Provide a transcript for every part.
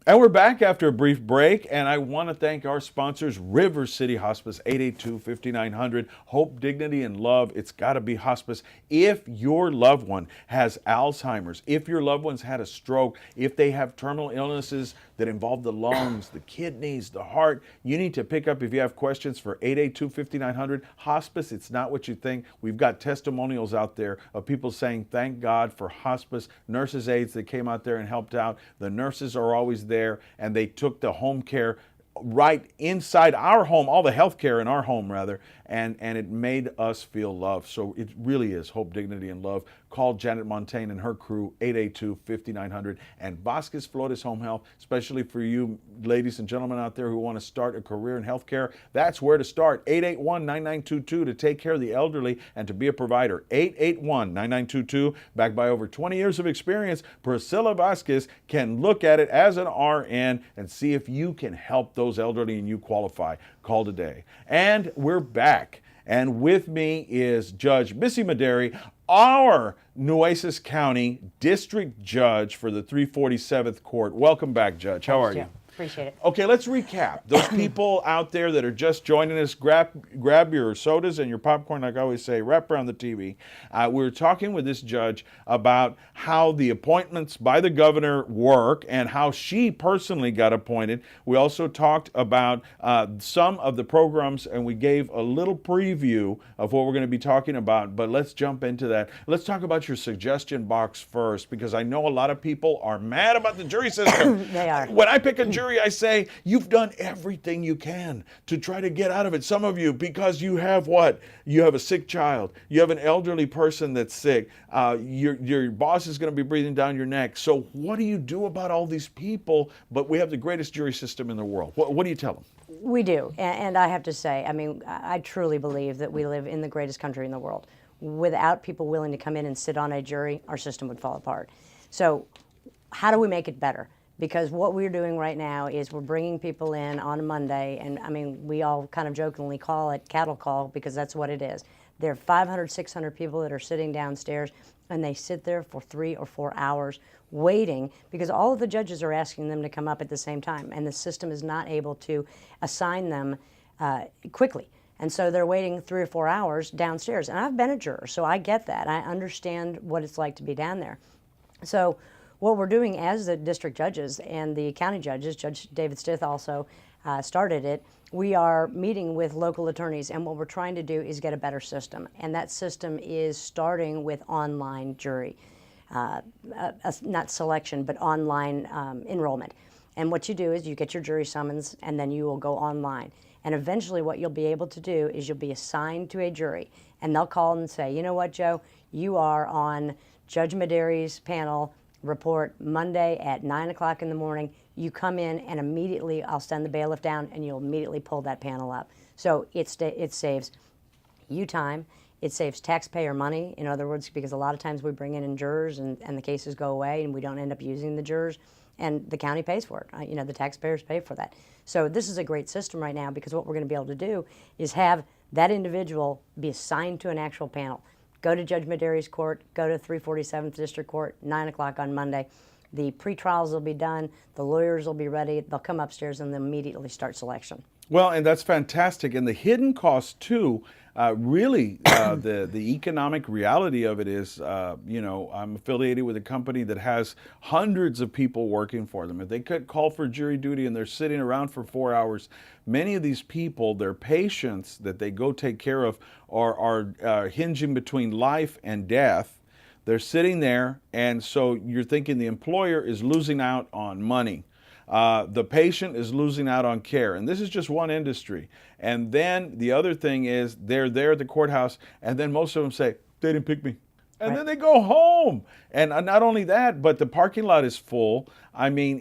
And we're back after a brief break, and I want to thank our sponsors, River City Hospice, 882-5900, Hope, Dignity, and Love. It's got to be hospice. If your loved one has Alzheimer's, if your loved one's had a stroke, if they have terminal illnesses that involve the lungs, the kidneys, the heart, you need to pick up if you have questions for 882-5900. Hospice, it's not what you think. We've got testimonials out there of people saying, thank God for hospice. Nurses' aides that came out there and helped out. The nurses are always there, and they took the home care right inside our home, all the health care in our home rather, and it made us feel loved. So it really is Hope, Dignity, and Love. Call Janet Montaigne and her crew, 882-5900, and Vasquez Flores Home Health, especially for you ladies and gentlemen out there who want to start a career in healthcare. That's where to start. 881-9922 to take care of the elderly and to be a provider. 881-9922, backed by over 20 years of experience. Priscilla Vasquez can look at it as an RN and see if you can help those elderly and you qualify. Call today. And we're back. And with me is Judge Missy Medary, our Nueces County District Judge for the 347th Court. Welcome back, Judge. How are you? Appreciate it. Okay, let's recap. Those people out there that are just joining us, grab your sodas and your popcorn, like I always say, wrap around the TV. We were talking with this judge about how the appointments by the governor work and how she personally got appointed. We also talked about some of the programs, and we gave a little preview of what we're going to be talking about, but let's jump into that. Let's talk about your suggestion box first, because I know a lot of people are mad about the jury system. They are. When I pick a jury, I say, you've done everything you can to try to get out of it. Some of you, because you have what? You have a sick child. You have an elderly person that's sick. Your boss is going to be breathing down your neck. So what do you do about all these people? But we have the greatest jury system in the world. What do you tell them? We do. And I have to say, I mean, I truly believe that we live in the greatest country in the world. Without people willing to come in and sit on a jury, our system would fall apart. So how do we make it better? Because what we're doing right now is we're bringing people in on a Monday, and I mean, we all kind of jokingly call it cattle call because that's what it is. There are 500, 600 people that are sitting downstairs, and they sit there for 3 or 4 hours waiting because all of the judges are asking them to come up at the same time, and the system is not able to assign them quickly. And so they're waiting 3 or 4 hours downstairs. And I've been a juror, so I get that. I understand what it's like to be down there. So what we're doing as the district judges and the county judges, Judge David Stith also started it, we are meeting with local attorneys, and what we're trying to do is get a better system. And that system is starting with online jury, not selection, but online enrollment. And what you do is you get your jury summons, and then you will go online. And eventually what you'll be able to do is you'll be assigned to a jury, and they'll call and say, you know what, Joe, you are on Judge Medary's panel report Monday at 9 o'clock in the morning. You come in, and immediately I'll send the bailiff down, and you'll immediately pull that panel up. So it saves you time. It saves taxpayer money, in other words, because a lot of times we bring in jurors and the cases go away and we don't end up using the jurors, and the county pays for it. You know, the taxpayers pay for that. So this is a great system right now, because what we're going to be able to do is have that individual be assigned to an actual panel. Go to Judge Medary's court, go to 347th District Court, 9 o'clock on Monday. The pre-trials will be done, the lawyers will be ready, they'll come upstairs and they'll immediately start selection. Well, and that's fantastic. And the hidden cost, too, the economic reality of it is, you know, I'm affiliated with a company that has hundreds of people working for them. If they could call for jury duty and they're sitting around for 4 hours, many of these people, their patients that they go take care of are hinging between life and death. They're sitting there, and so you're thinking the employer is losing out on money. The patient is losing out on care. And this is just one industry. And then the other thing is they're there at the courthouse, and then most of them say, they didn't pick me. And Right. then they go home. And not only that, but the parking lot is full. I mean,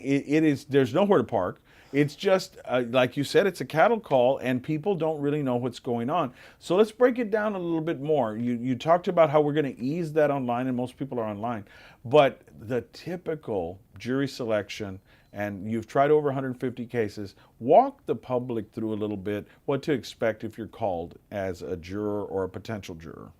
there's nowhere to park. It's just, like you said, it's a cattle call, and people don't really know what's going on. So let's break it down a little bit more. You talked about how we're going to ease that online, and most people are online. But the typical jury selection, and you've tried over 150 cases, walk the public through a little bit what to expect if you're called as a juror or a potential juror.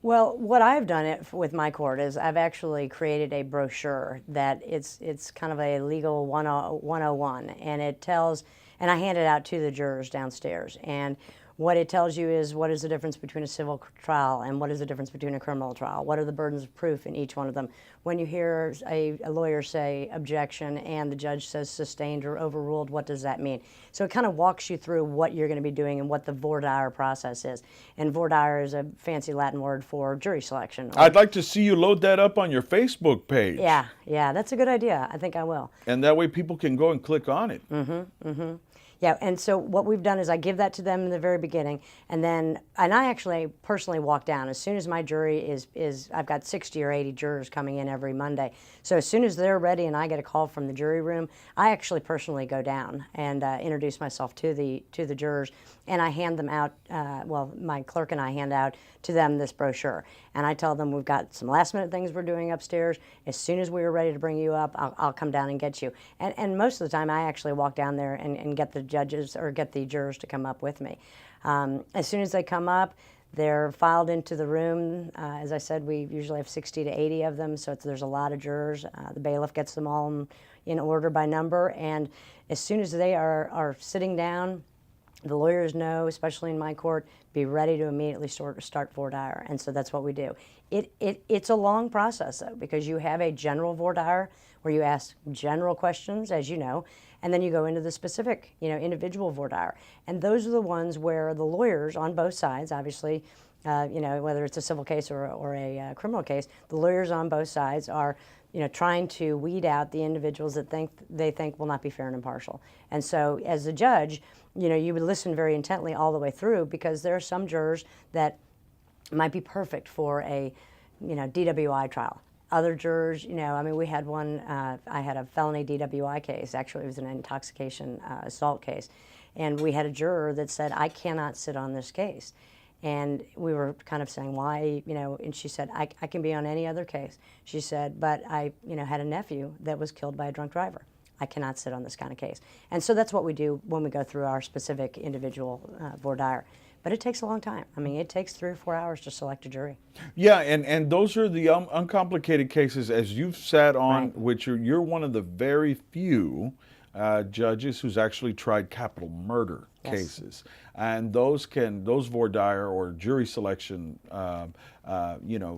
Well, what I've done with my court is I've actually created a brochure that it's kind of a legal 101, and it tells, and I hand it out to the jurors downstairs. And what it tells you is what is the difference between a civil trial and what is the difference between a criminal trial? What are the burdens of proof in each one of them? When you hear a lawyer say objection and the judge says sustained or overruled, what does that mean? So it kind of walks you through what you're going to be doing and what the voir dire process is. And voir dire is a fancy Latin word for jury selection. I'd like to see you load that up on your Facebook page. Yeah, that's a good idea. I think I will. And that way people can go and click on it. Yeah, and so what we've done is I give that to them in the very beginning, and I actually personally walk down as soon as my jury is I've got 60 or 80 jurors coming in every Monday. So as soon as they're ready and I get a call from the jury room, I actually personally go down and introduce myself to the jurors, and I hand them out. My clerk and I hand out to them this brochure, and I tell them we've got some last minute things we're doing upstairs. As soon as we are ready to bring you up, I'll come down and get you. And most of the time, I actually walk down there and get the judges or get the jurors to come up with me. As soon as they come up, they're filed into the room. As I said, we usually have 60 to 80 of them, so there's a lot of jurors. The bailiff gets them all in order by number, and as soon as they are sitting down, the lawyers know, especially in my court, be ready to immediately start voir dire, and so that's what we do. It's a long process, though, because you have a general voir dire where you ask general questions, as you know, and then you go into the specific, individual voir dire. And those are the ones where the lawyers on both sides, obviously, whether it's a civil case or a criminal case, the lawyers on both sides are trying to weed out the individuals that they think will not be fair and impartial. And so as a judge, you would listen very intently all the way through, because there are some jurors that might be perfect for a, DWI trial. Other jurors, we had one, I had a felony DWI case. Actually, it was an intoxication assault case. And we had a juror that said, I cannot sit on this case. And we were kind of saying, why, and she said, I can be on any other case. She said, but I, had a nephew that was killed by a drunk driver. I cannot sit on this kind of case. And so that's what we do when we go through our specific individual voir dire. But it takes a long time. It takes 3 or 4 hours to select a jury. Yeah, and those are the uncomplicated cases, as you've sat on, right, which you're one of the very few judges who's actually tried capital murder cases. And those voir dire or jury selection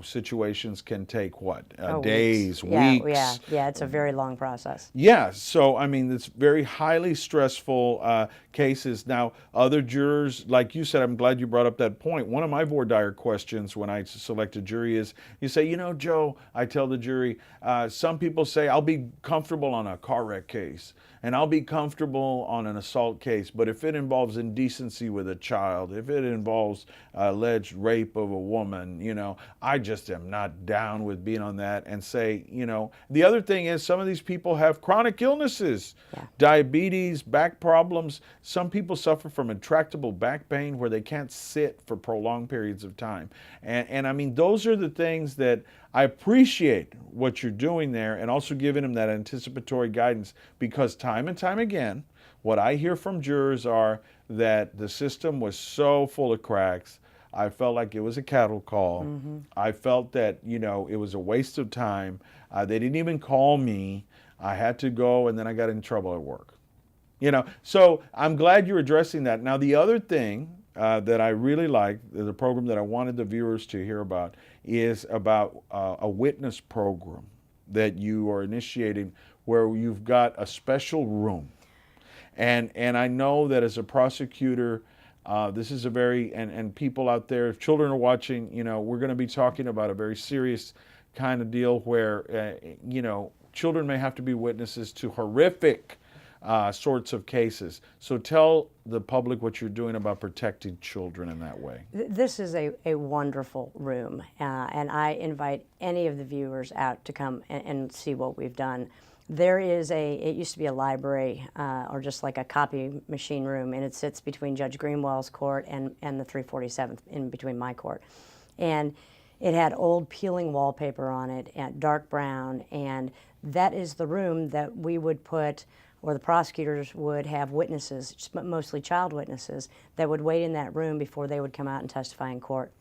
situations can take what? Days, weeks? Yeah, it's a very long process. Yeah, so it's very highly stressful cases. Now, other jurors, like you said, I'm glad you brought up that point. One of my voir dire questions when I select a jury is, you say, Joe, I tell the jury, some people say, I'll be comfortable on a car wreck case, and I'll be comfortable on an assault case, but if it involves indecency with a child, if it involves alleged rape of a woman, I just am not down with being on that. And say, the other thing is some of these people have chronic illnesses, diabetes, back problems. Some people suffer from intractable back pain where they can't sit for prolonged periods of time. And those are the things that I appreciate what you're doing there, and also giving them that anticipatory guidance, because time and time again, what I hear from jurors are that the system was so full of cracks. I felt like it was a cattle call. Mm-hmm. I felt that, it was a waste of time. They didn't even call me. I had to go, and then I got in trouble at work. So I'm glad you're addressing that. Now, the other thing that I really like, the program that I wanted the viewers to hear about, is about a witness program that you are initiating where you've got a special room. And I know that as a prosecutor, this is a very, and people out there, if children are watching, we're going to be talking about a very serious kind of deal where, children may have to be witnesses to horrific sorts of cases. So tell the public what you're doing about protecting children in that way. This is a wonderful room, and I invite any of the viewers out to come and see what we've done. There is it used to be a library or just like a copy machine room, and it sits between Judge Greenwell's court and the 347th, in between my court. And it had old peeling wallpaper on it, and dark brown, and that is the room that we would put, or the prosecutors would have witnesses, mostly child witnesses, that would wait in that room before they would come out and testify in court.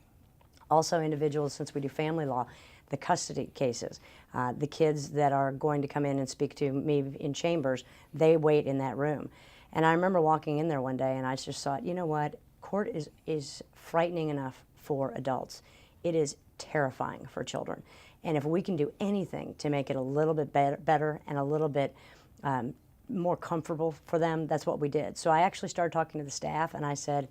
Also individuals, since we do family law, the custody cases, the kids that are going to come in and speak to me in chambers, they wait in that room. And I remember walking in there one day and I just thought, you know what, court is frightening enough for adults. It is terrifying for children. And if we can do anything to make it a little bit better and a little bit more comfortable for them, that's what we did. So I actually started talking to the staff and I said,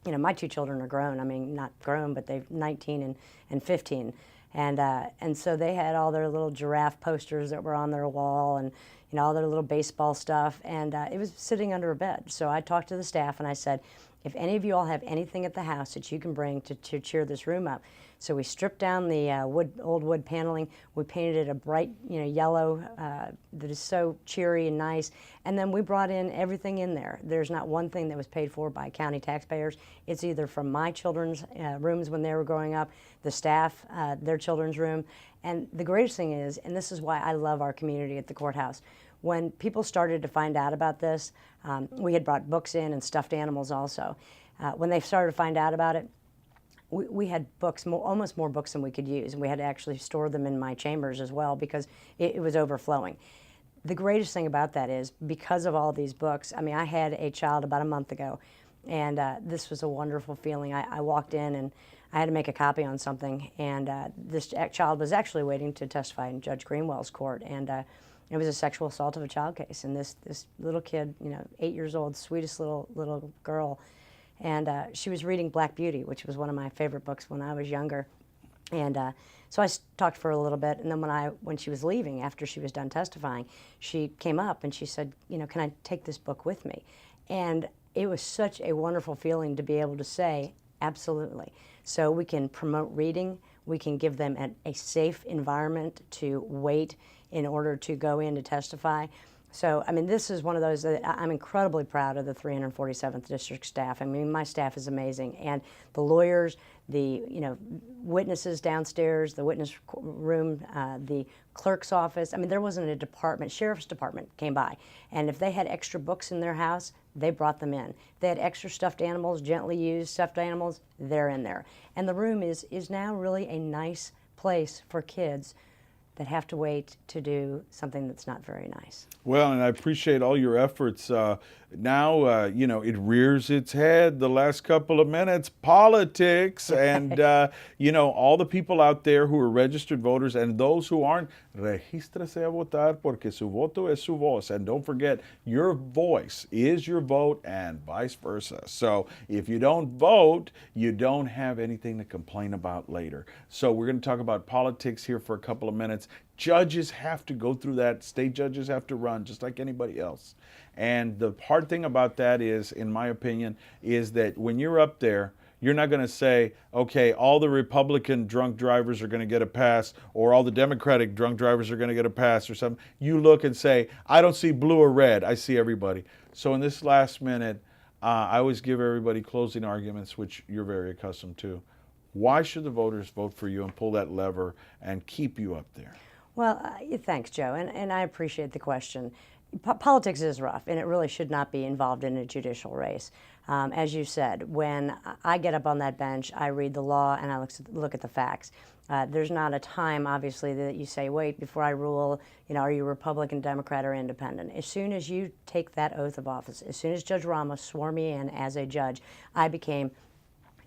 you know, my two children are grown. I mean, not grown, but they're 19 and 15. And so they had all their little giraffe posters that were on their wall and, you know, all their little baseball stuff. And it was sitting under a bed. So I talked to the staff and I said, if any of you all have anything at the house that you can bring to cheer this room up. So we stripped down the old wood paneling. We painted it a bright, you know, yellow that is so cheery and nice. And then we brought in everything in there. There's not one thing that was paid for by county taxpayers. It's either from my children's rooms when they were growing up, the staff, their children's room. And the greatest thing is, and this is why I love our community at the courthouse, when people started to find out about this, we had brought books in and stuffed animals also. When they started to find out about it, we had books, almost more books than we could use, and we had to actually store them in my chambers as well because it was overflowing. The greatest thing about that is because of all these books, I mean, I had a child about a month ago, and this was a wonderful feeling. I walked in and I had to make a copy on something, and this child was actually waiting to testify in Judge Greenwell's court, and it was a sexual assault of a child case, and this little kid, you know, 8 years old, sweetest little girl, and she was reading Black Beauty, which was one of my favorite books when I was younger. And so I talked for a little bit, and then when she was leaving, after she was done testifying, she came up and she said, you know, can I take this book with me? And it was such a wonderful feeling to be able to say, absolutely. So we can promote reading, we can give them a safe environment to wait in order to go in to testify. So, I mean, this is one of those that I'm incredibly proud of the 347th District staff. I mean, my staff is amazing. And the lawyers, the, you know, witnesses downstairs, the witness room, the clerk's office. I mean, there wasn't a department, sheriff's department came by. And if they had extra books in their house, they brought them in. If they had extra stuffed animals, gently used stuffed animals, they're in there. And the room is now really a nice place for kids that have to wait to do something that's not very nice. Well, and I appreciate all your efforts. Now, you know, it rears its head the last couple of minutes, politics, and, you know, all the people out there who are registered voters and those who aren't, regístrese a votar porque su voto es su voz. And don't forget, your voice is your vote and vice versa. So if you don't vote, you don't have anything to complain about later. So we're going to talk about politics here for a couple of minutes. Judges have to go through that. State judges have to run just like anybody else. And the hard thing about that is, in my opinion, is that when you're up there, you're not going to say, okay, all the Republican drunk drivers are going to get a pass, or all the Democratic drunk drivers are going to get a pass or something. You look and say, I don't see blue or red. I see everybody. So in this last minute, I always give everybody closing arguments, which you're very accustomed to. Why should the voters vote for you and pull that lever and keep you up there? Well, thanks, Joe, and I appreciate the question. Politics is rough, and it really should not be involved in a judicial race. As you said, when I get up on that bench, I read the law and I look at the facts. There's not a time, obviously, that you say, wait, before I rule, you know, are you Republican, Democrat, or Independent? As soon as you take that oath of office, as soon as Judge Ramos swore me in as a judge, I became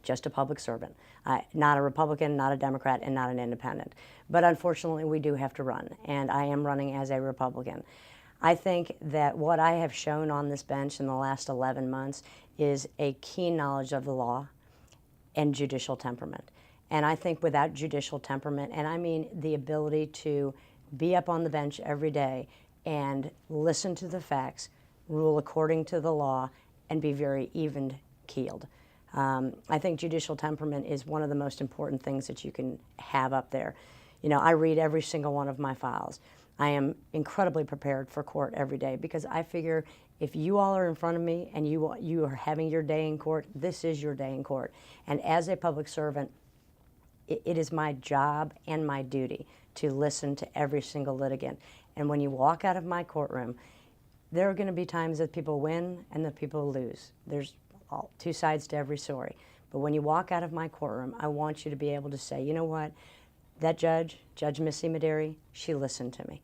just a public servant. Not a Republican, not a Democrat, and not an Independent. But unfortunately, we do have to run, and I am running as a Republican. I think that what I have shown on this bench in the last 11 months is a keen knowledge of the law and judicial temperament. And I think without judicial temperament, and I mean the ability to be up on the bench every day and listen to the facts, rule according to the law, and be very even-keeled. I think judicial temperament is one of the most important things that you can have up there. You know, I read every single one of my files. I am incredibly prepared for court every day because I figure if you all are in front of me and you are having your day in court, this is your day in court. And as a public servant, it is my job and my duty to listen to every single litigant. And when you walk out of my courtroom, there are going to be times that people win and that people lose. There's two sides to every story. But when you walk out of my courtroom, I want you to be able to say, you know what, that judge, Judge Missy Medary, she listened to me.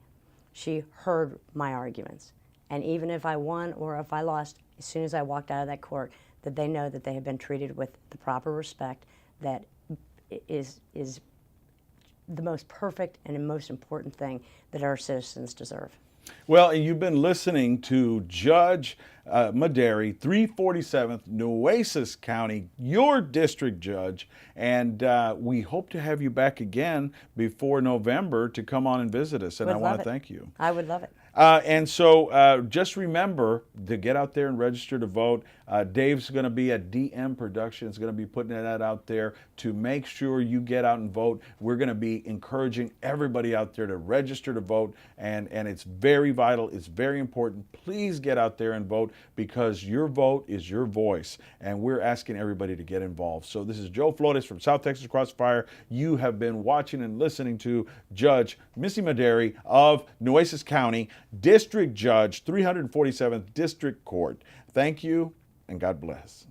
She heard my arguments. And even if I won or if I lost, as soon as I walked out of that court, that they know that they have been treated with the proper respect that is the most perfect and most important thing that our citizens deserve. Well, you've been listening to Judge Medary, 347th Nueces County, your district judge, and we hope to have you back again before November to come on and visit us, and I want to thank you. I would love it. And so just remember to get out there and register to vote. Dave's going to be at DM Productions, going to be putting that out there to make sure you get out and vote. We're going to be encouraging everybody out there to register to vote, and it's very vital. It's very important. Please get out there and vote because your vote is your voice, and we're asking everybody to get involved. So this is Joe Flores from South Texas Crossfire. You have been watching and listening to Judge Missy Medary of Nueces County, District Judge, 347th District Court. Thank you, and God bless.